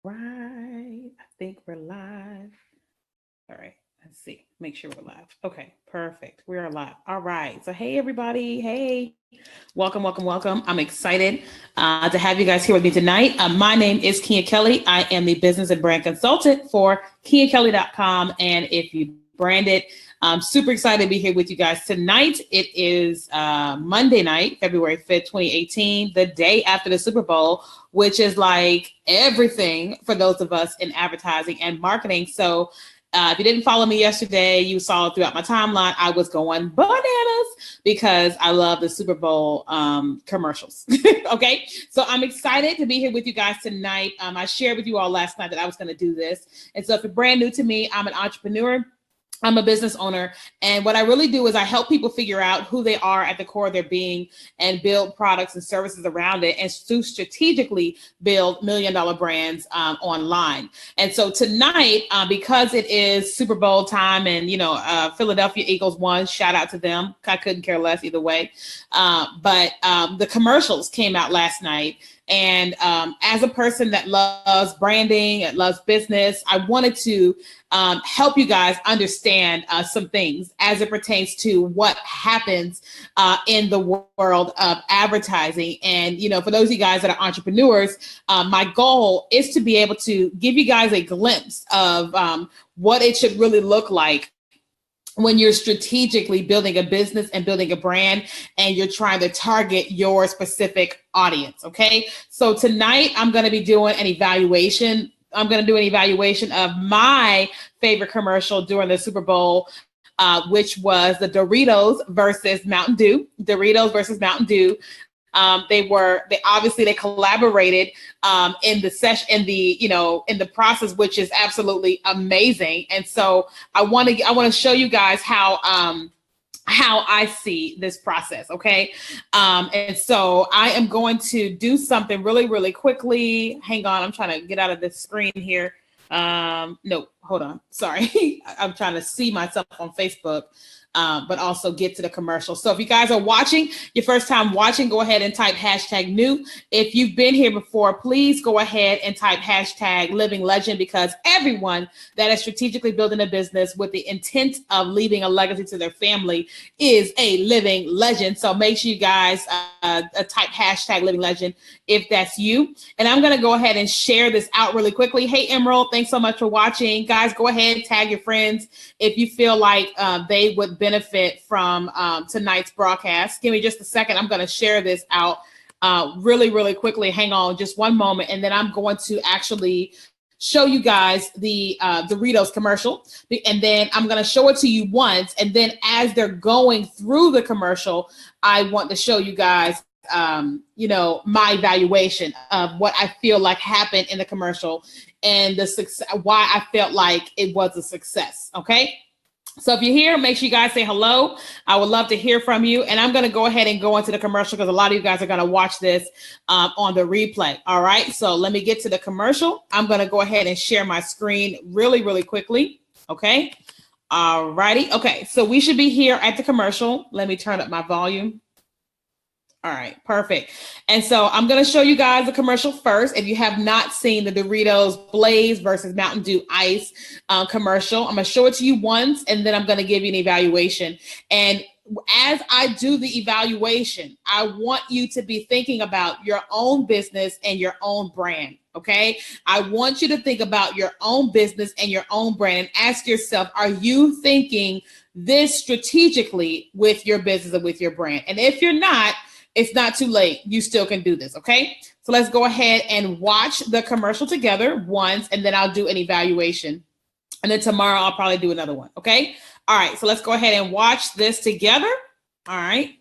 Right. I think we're live. All right. Let's see. Make sure we're live. Okay. Perfect. We are live. All right. So, hey, everybody. Hey, welcome, welcome, welcome. I'm excited to have you guys here with me tonight. My name is Keenya Kelly. I am the business and brand consultant for KenyaKelly.com. And if you brand it, I'm super excited to be here with you guys tonight. It is Monday night, February 5th, 2018, the day after the Super Bowl, which is like everything for those of us in advertising and marketing. So if you didn't follow me yesterday, you saw it throughout my timeline. I was going bananas because I love the Super Bowl commercials. Okay, so I'm excited to be here with you guys tonight. I shared with you all last night that I was going to do this. And so if you're brand new to me, I'm an entrepreneur. I'm a business owner. And what I really do is I help people figure out who they are at the core of their being and build products and services around it and to strategically build million-dollar brands online. And so tonight, because it is Super Bowl time and, Philadelphia Eagles won, shout out to them. I couldn't care less either way. But the commercials came out last night. And as a person that loves branding, that loves business, I wanted to help you guys understand some things as it pertains to what happens in the world of advertising. And, for those of you guys that are entrepreneurs, my goal is to be able to give you guys a glimpse of what it should really look like when you're strategically building a business and building a brand and you're trying to target your specific audience. Okay. So tonight I'm going to be doing an evaluation. I'm going to do an evaluation of my favorite commercial during the Super Bowl, which was the Doritos versus Mountain Dew. Doritos versus Mountain Dew. They obviously collaborated in the session, in the process, which is absolutely amazing. And so I want to show you guys how I see this process. Okay. And so I am going to do something really, really quickly. Hang on. I'm trying to get out of this screen here. No, hold on. Sorry. I'm trying to see myself on Facebook. But also get to the commercial. So if you guys are watching, your first time watching, go ahead and type #new. If you've been here before, please go ahead and type #living legend, because everyone that is strategically building a business with the intent of leaving a legacy to their family is a living legend. So make sure you guys type #living legend if that's you. And I'm going to go ahead and share this out really quickly. Hey, Emerald, thanks so much for watching. Guys, go ahead, tag your friends if you feel like they would benefit from tonight's broadcast. Give me just a second. I'm going to share this out really, really quickly. Hang on just one moment. And then I'm going to actually show you guys the Doritos commercial. And then I'm going to show it to you once. And then as they're going through the commercial, I want to show you guys my evaluation of what I feel like happened in the commercial and the success, why I felt like it was a success. Okay. So if you're here, make sure you guys say hello. I would love to hear from you. And I'm going to go ahead and go into the commercial because a lot of you guys are going to watch this on the replay. All right. So let me get to the commercial. I'm going to go ahead and share my screen really, really quickly. Okay. All righty. Okay. So we should be here at the commercial. Let me turn up my volume. All right, perfect. And so I'm going to show you guys the commercial first. If you have not seen the Doritos Blaze versus Mountain Dew Ice commercial, I'm going to show it to you once, and then I'm going to give you an evaluation. And as I do the evaluation, I want you to be thinking about your own business and your own brand. Okay. I want you to think about your own business and your own brand and ask yourself, are you thinking this strategically with your business and with your brand? And if you're not, it's not too late. You still can do this. Okay. So let's go ahead and watch the commercial together once, and then I'll do an evaluation. And then tomorrow I'll probably do another one. Okay. All right. So let's go ahead and watch this together. All right.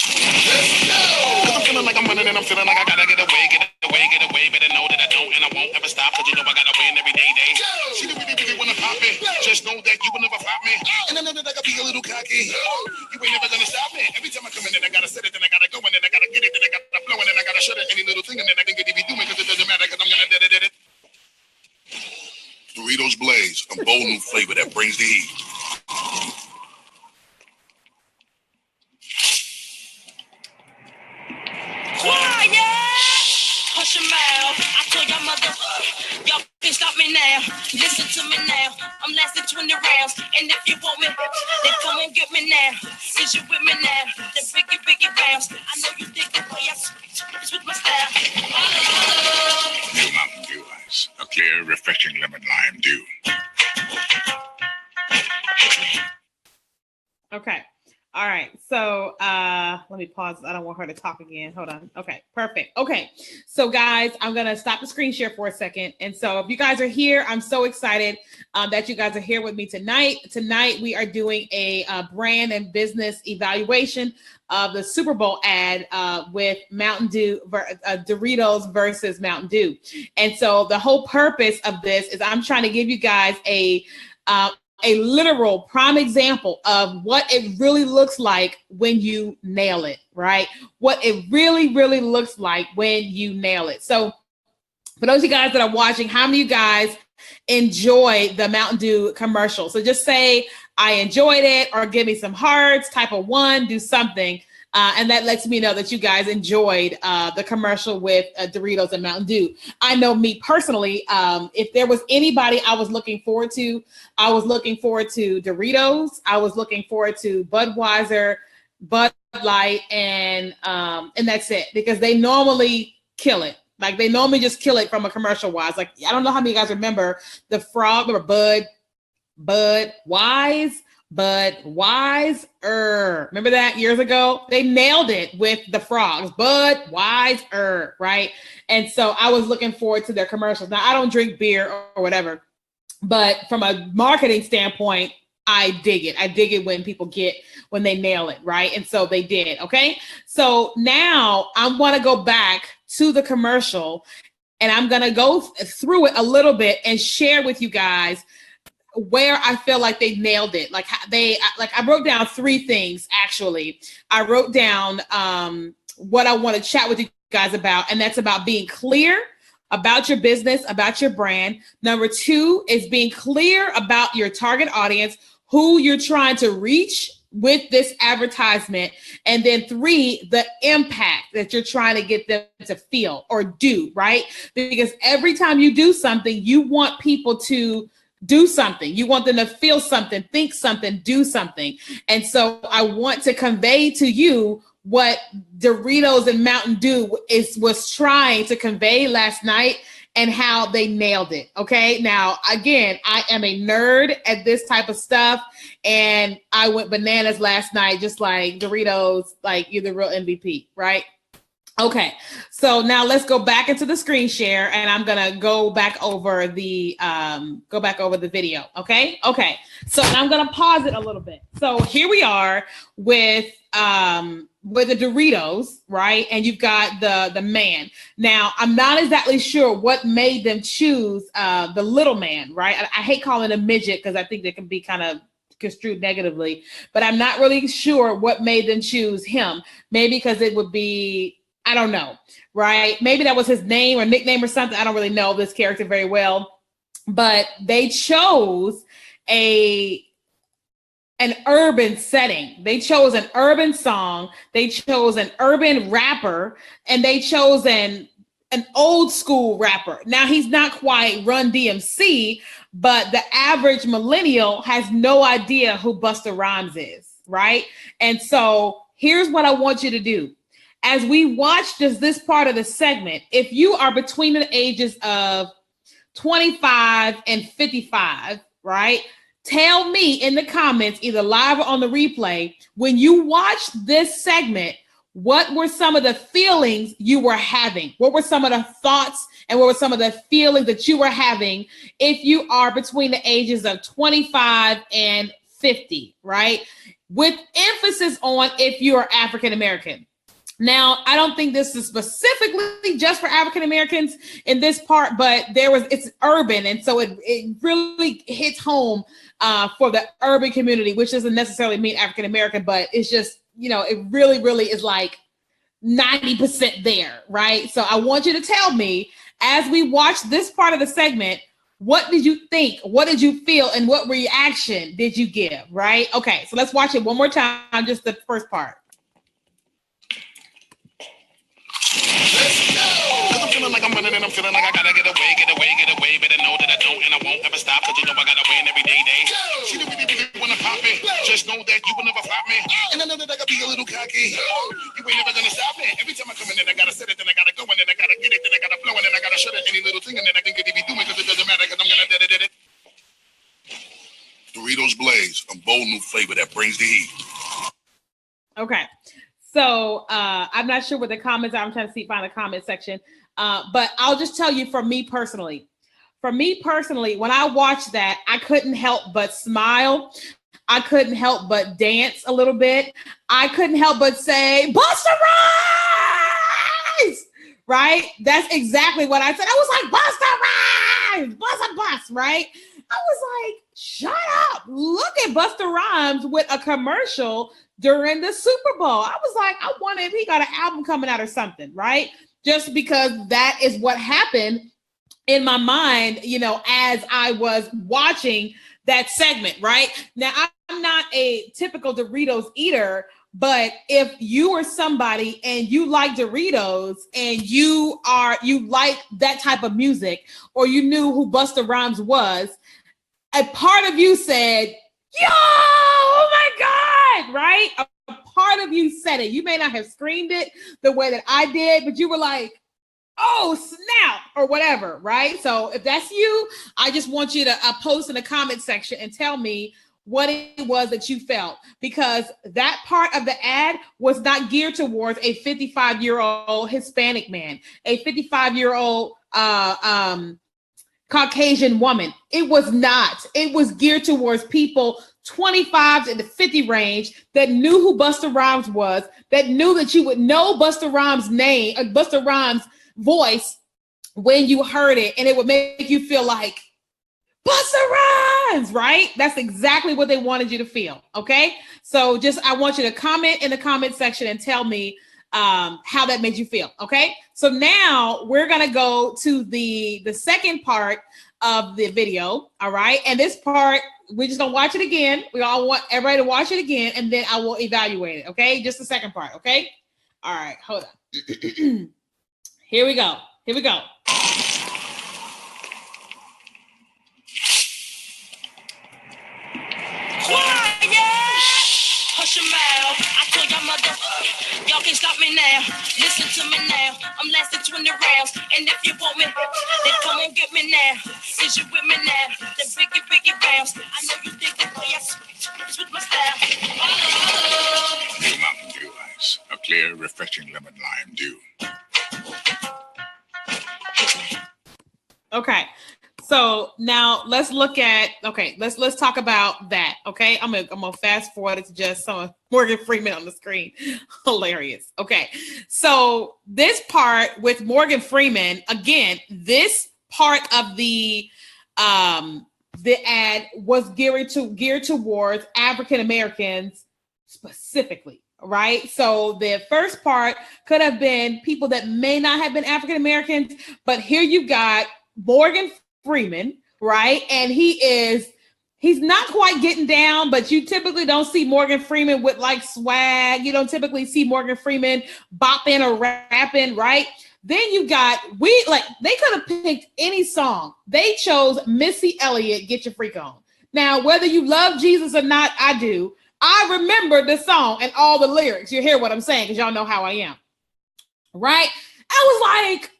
I'm feeling like I'm running and I'm feeling like I gotta get away, better know that I don't and I won't ever stop, cause you know I gotta win every day. She don't really wanna pop me, just know that you will never flop me, and I know that I gotta be a little cocky, you ain't never gonna stop me, every time I come in and I gotta set it, then I gotta go, and then I gotta get it, then I gotta blow, and then I gotta shut it, any little thing, and then I can get it, be doing, cause it doesn't matter, cause I'm gonna did it. Doritos Blaze, a bold new flavor that brings the heat. me now. Listen to me now. I'm lasting 20 rounds. And if you want me, then come and get me now. Is you with me now? The biggie bounce. I know you think the way I switch my style. New Mountain Dew Ice. A clear, refreshing lemon lime dew. Okay. All right. So let me pause. I don't want her to talk again. Hold on. Okay. Perfect. Okay. So guys, I'm going to stop the screen share for a second. And so if you guys are here, I'm so excited that you guys are here with me tonight. Tonight, we are doing a brand and business evaluation of the Super Bowl ad with Mountain Dew, Doritos versus Mountain Dew. And so the whole purpose of this is I'm trying to give you guys a literal prime example of what it really looks like when you nail it, right? What it really, really looks like when you nail it. So for those of you guys that are watching, how many of you guys enjoy the Mountain Dew commercial? So just say, I enjoyed it, or give me some hearts, type of 1, do something. And that lets me know that you guys enjoyed the commercial with Doritos and Mountain Dew. I know me personally, if there was anybody I was looking forward to, I was looking forward to Doritos. I was looking forward to Budweiser, Bud Light, and that's it, because they normally kill it. Like they normally just kill it from a commercial wise. Like, I don't know how many of you guys remember the frog or Budweiser. Remember that years ago? They nailed it with the frogs. Budweiser, right? And so I was looking forward to their commercials. Now, I don't drink beer or whatever, but from a marketing standpoint, I dig it. I dig it when they nail it, right? And so they did, okay? So now I want to go back to the commercial, and I'm going to go through it a little bit and share with you guys where I feel like they nailed it. Like I wrote down 3 things, actually. I wrote down what I want to chat with you guys about, and that's about being clear about your business, about your brand. Number 2 is being clear about your target audience, who you're trying to reach with this advertisement. And then 3, the impact that you're trying to get them to feel or do, right? Because every time you do something, you want people to do something. You want them to feel something, think something, do something. And so I want to convey to you what Doritos and Mountain Dew was trying to convey last night and how they nailed it. Okay. Now, again, I am a nerd at this type of stuff, and I went bananas last night, just like Doritos, like you're the real MVP, right? Okay, so now let's go back into the screen share, and I'm gonna go back over the video. Okay. So I'm gonna pause it a little bit. So here we are with the Doritos, right? And you've got the man. Now I'm not exactly sure what made them choose the little man, right? I hate calling him midget because I think they can be kind of construed negatively, but I'm not really sure what made them choose him. Maybe because it would be, I don't know, right? Maybe that was his name or nickname or something. I don't really know this character very well, but they chose an urban setting. They chose an urban song. They chose an urban rapper, and they chose an old school rapper. Now, he's not quite Run DMC, but the average millennial has no idea who Busta Rhymes is, right? And so here's what I want you to do. As we watch this part of the segment, if you are between the ages of 25 and 55, right? Tell me in the comments, either live or on the replay, when you watched this segment, what were some of the feelings you were having? What were some of the thoughts and what were some of the feelings that you were having if you are between the ages of 25 and 50, right? With emphasis on if you are African American. Now, I don't think this is specifically just for African Americans in this part, but it's urban. And so it really hits home for the urban community, which doesn't necessarily mean African American, but it's just, it really, really is like 90% there, right? So I want you to tell me, as we watch this part of the segment, what did you think? What did you feel? And what reaction did you give, right? Okay, so let's watch it one more time, just the first part. Let's go. Cause I'm feeling like I'm running and I'm feeling like I gotta get away. Better know that I don't and I won't ever stop. Cause you know I gotta win every day. She don't really wanna pop me. Just know that you will never flop me. And I know that I gotta be a little cocky. You ain't never gonna stop me. Every time I come in, then I gotta set it, then I gotta go, and then I gotta get it, then I gotta flow, and then I gotta shut it. Any little thing, and then I can get it be doing, cause it doesn't matter, cause I'm gonna did it. Doritos Blaze, a bold new flavor that brings the heat. Okay. So I'm not sure what the comments are. I'm trying to find the comment section. But I'll just tell you, for me personally, when I watched that, I couldn't help but smile. I couldn't help but dance a little bit. I couldn't help but say, Busta Rhymes! Right? That's exactly what I said. I was like, Busta Rhymes! Bust, right? I was like, shut up. Look at Busta Rhymes with a commercial during the Super Bowl. I was like, I wonder if he got an album coming out or something, right? Just because that is what happened in my mind, you know, as I was watching that segment, right? Now, I'm not a typical Doritos eater, but if you are somebody and you like Doritos and you like that type of music, or you knew who Busta Rhymes was, a part of you said, yo, oh my God, right? A part of you said it. You may not have screamed it the way that I did, but you were like, oh, snap, or whatever, right? So if that's you, I just want you to post in the comment section and tell me what it was that you felt, because that part of the ad was not geared towards a 55-year-old Hispanic man, a 55-year-old Caucasian woman. It was not. It was geared towards people 25 to the 50 range that knew who Busta Rhymes was, that knew that you would know Busta Rhymes' name, Busta Rhymes' voice when you heard it, and it would make you feel like Busta Rhymes, right? That's exactly what they wanted you to feel. Okay, so I want you to comment in the comment section and tell me how that made you feel. Okay, so now we're gonna go to the second part of the video. All right, and this part we're just gonna watch it again. We all want everybody to watch it again, and then I will evaluate it. Okay, just the second part. Okay, all right, hold on. Here we go. Hush your mouth. I told y'all mother, y'all can't stop me now. Listen to me now. I'm lasting 20 rounds. And if you want me, then come on get me now. Is you with me now? The biggie bounce. I know you think the way I switch my style. New Mountain Dew Ice, a clear, refreshing lemon lime dew. Okay. So now let's let's talk about that. Okay. I'm gonna fast forward to just some of Morgan Freeman on the screen. Hilarious. Okay. So this part with Morgan Freeman, again, this part of the ad was geared towards African Americans specifically. Right. So the first part could have been people that may not have been African Americans, but here you got Morgan Freeman, right? And he's not quite getting down, but you typically don't see Morgan Freeman with like swag. You don't typically see Morgan Freeman bopping or rapping, right? Then you got, they could have picked any song. They chose Missy Elliott, Get Your Freak On. Now, whether you love Jesus or not, I do. I remember the song and all the lyrics. You hear what I'm saying, because y'all know how I am, right? I was like,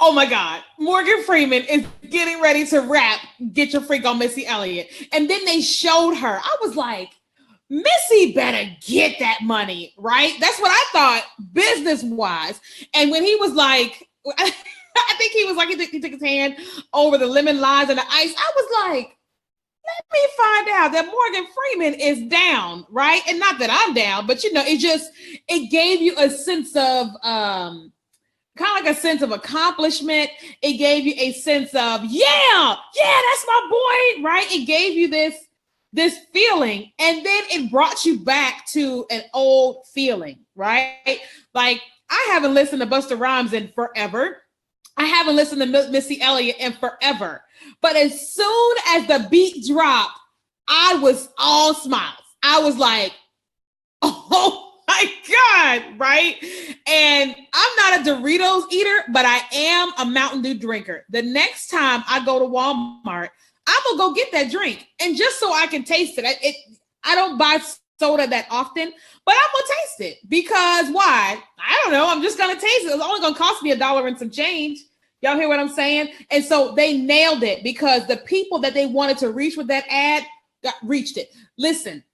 oh my God, Morgan Freeman is getting ready to rap Get Your Freak On Missy Elliott. And then they showed her. I was like, Missy better get that money, right? That's what I thought business-wise. And when he was like, I think he was like, he took his hand over the lemon lines and the ice. I was like, let me find out that Morgan Freeman is down, right? And not that I'm down, but it gave you a sense of, kind of like a sense of accomplishment. It gave you a sense of, yeah, that's my boy, right? It gave you this feeling, and then it brought you back to an old feeling, right? Like, I haven't listened to Busta Rhymes in forever. I haven't listened to Missy Elliott in forever. But as soon as the beat dropped, I was all smiles. I was like, oh my God, right? And I'm not a Doritos eater, but I am a Mountain Dew drinker. The next time I go to Walmart, I'm gonna go get that drink, and just so I can taste it. I don't buy soda that often, but I'm gonna taste it because why? I don't know. I'm just gonna taste it. It's only gonna cost me $1 and some change. Y'all hear what I'm saying? And so they nailed it because the people that they wanted to reach with that ad reached it. Listen,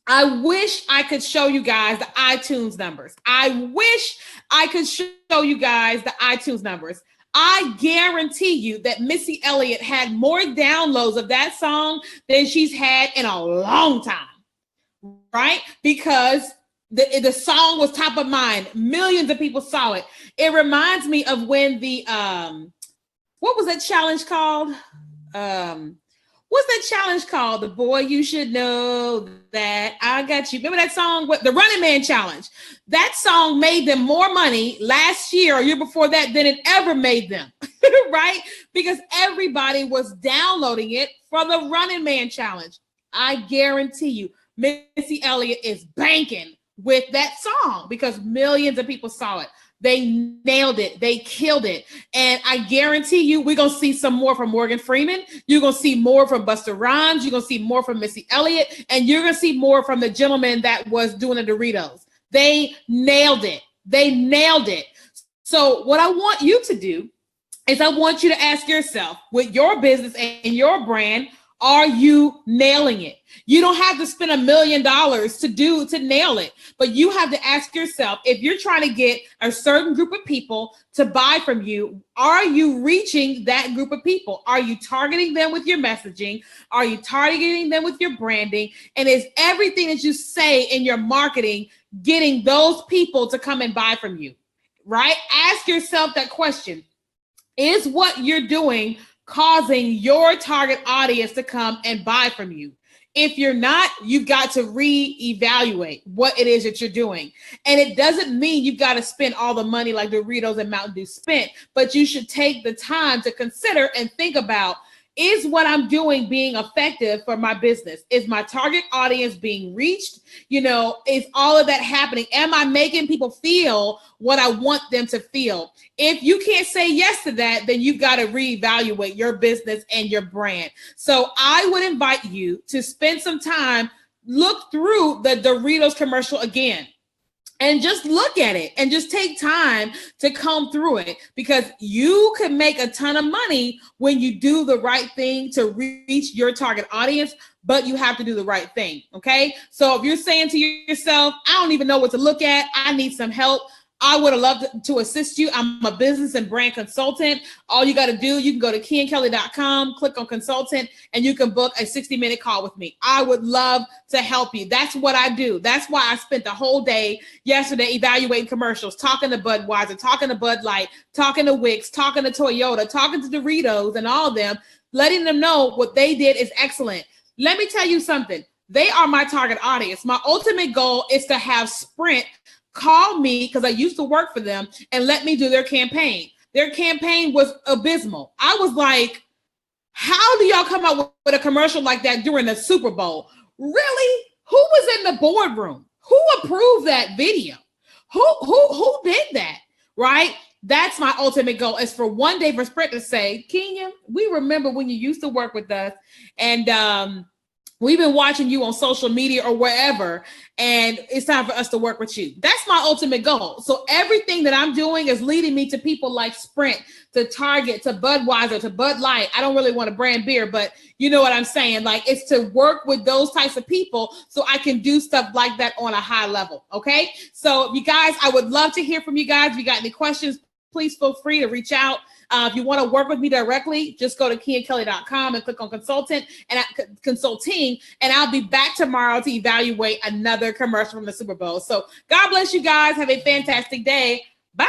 I wish I could show you guys the iTunes numbers. I wish I could show you guys the iTunes numbers. I guarantee you that Missy Elliott had more downloads of that song than she's had in a long time, right? Because the song was top of mind. Millions of people saw it. It reminds me of when the, what was that challenge called? What's that challenge called? The Boy You Should Know That I Got You. Remember that song? The Running Man Challenge. That song made them more money last year or year before that than it ever made them, right? Because everybody was downloading it for the Running Man Challenge. I guarantee you, Missy Elliott is banking with that song because millions of people saw it. They nailed it. They killed it. And I guarantee you, we're going to see some more from Morgan Freeman. You're going to see more from Busta Rhymes. You're going to see more from Missy Elliott. And you're going to see more from the gentleman that was doing the Doritos. They nailed it. They nailed it. So what I want you to do is I want you to ask yourself, with your business and your brand, are you nailing it? You don't have to spend $1 million to nail it, but you have to ask yourself, if you're trying to get a certain group of people to buy from you, are you reaching that group of people? Are you targeting them with your messaging? Are you targeting them with your branding? And is everything that you say in your marketing getting those people to come and buy from you, right? Ask yourself that question. Is what you're doing causing your target audience to come and buy from you? If you're not, you've got to reevaluate what it is that you're doing. And it doesn't mean you've got to spend all the money like Doritos and Mountain Dew spent, but you should take the time to consider and think about, is what I'm doing being effective for my business? Is my target audience being reached? You know, is all of that happening? Am I making people feel what I want them to feel? If you can't say yes to that, then you've got to reevaluate your business and your brand. So I would invite you to spend some time, look through the Doritos commercial again. And just look at it and just take time to comb through it, because you can make a ton of money when you do the right thing to reach your target audience, but you have to do the right thing. Okay. So if you're saying to yourself, I don't even know what to look at, I need some help, I would have loved to assist you. I'm a business and brand consultant. All you got to do, you can go to KeenKelly.com, click on consultant, and you can book a 60-minute call with me. I would love to help you. That's what I do. That's why I spent the whole day yesterday evaluating commercials, talking to Budweiser, talking to Bud Light, talking to Wix, talking to Toyota, talking to Doritos and all of them, letting them know what they did is excellent. Let me tell you something. They are my target audience. My ultimate goal is to have Sprint call me, because I used to work for them, and let me do their campaign. Their campaign was abysmal. I was like, how do y'all come up with a commercial like that during the Super Bowl? Really? Who was in the boardroom? Who approved that video? Who did that? Right? That's my ultimate goal, is for one day for Sprint to say, Keenya, we remember when you used to work with us, and we've been watching you on social media or wherever, and it's time for us to work with you. That's my ultimate goal. So everything that I'm doing is leading me to people like Sprint, to Target, to Budweiser, to Bud Light. I don't really want to brand beer, but you know what I'm saying? Like, it's to work with those types of people so I can do stuff like that on a high level. Okay. So you guys, I would love to hear from you guys. If you got any questions, please feel free to reach out. If you want to work with me directly, just go to KeenKelly.com and click on consulting, and I'll be back tomorrow to evaluate another commercial from the Super Bowl. So God bless you guys. Have a fantastic day. Bye.